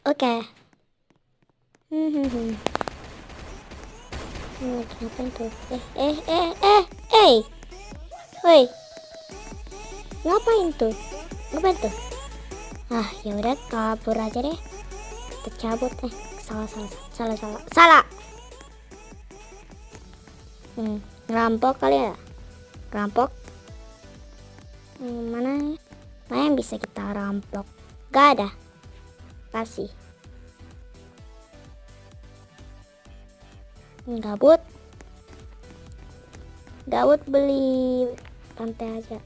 Oke. Ngapain tuh? Woi, ngapain tuh? Ngapain tuh? Ah, ya udah kabur aja deh. Kita cabut. Salah. Ngerampok kali ya? Rampok? Mana yang bisa kita rampok? Gak ada. Kasih. Gabut beli pantai aja.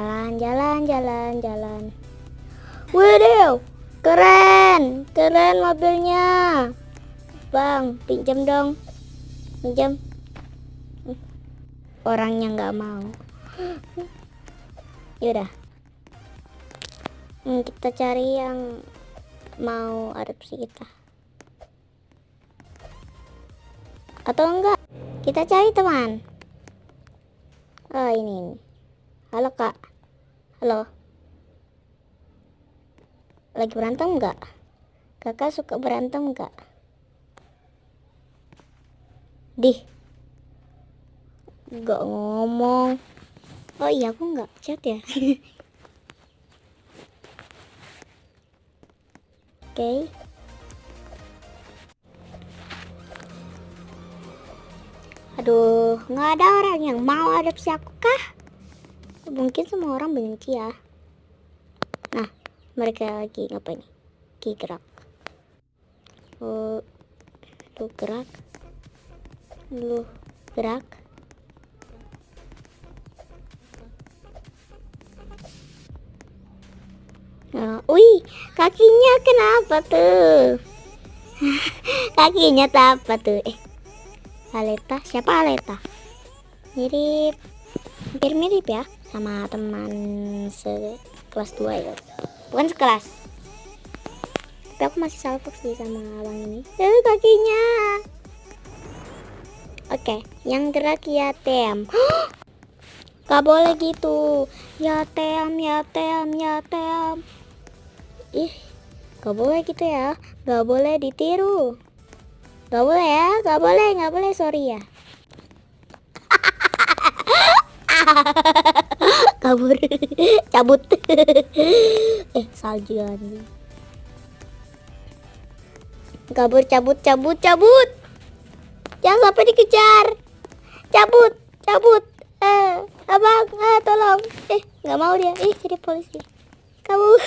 Jalan. Waduh, keren mobilnya. Bang, pinjam dong. Pinjam. Orangnya nggak mau. Yaudah. Kita cari yang mau adopsi kita. Atau enggak, kita cari teman. Oh, ini. Halo kak. Halo. Lagi berantem enggak? Kakak suka berantem enggak? Enggak ngomong. Oh iya, aku enggak chat ya. Oke. Aduh, nggak ada orang yang mau adopsi aku kah? Mungkin semua orang benci ya. Nah, mereka lagi ngapain? Lagi gerak. Lu gerak. Wih, kakinya kenapa tuh? Kakinya apa tuh? Aleta, siapa Aleta? Hampir mirip ya sama teman sekelas 2 ya. Bukan sekelas. Tapi aku masih salfok sih sama abang ini. Kakinya. Oke, yang gerak ya tem. Gak boleh gitu. Ya tem. Ih, gak boleh gitu ya. Gak boleh ditiru. Gak boleh ya, gak boleh, sorry ya. Kabur. Cabut. Salju. Kabur, cabut. Jangan sampai dikejar. Cabut. Abang, tolong. Nggak mau dia. Jadi polisi. Kabur.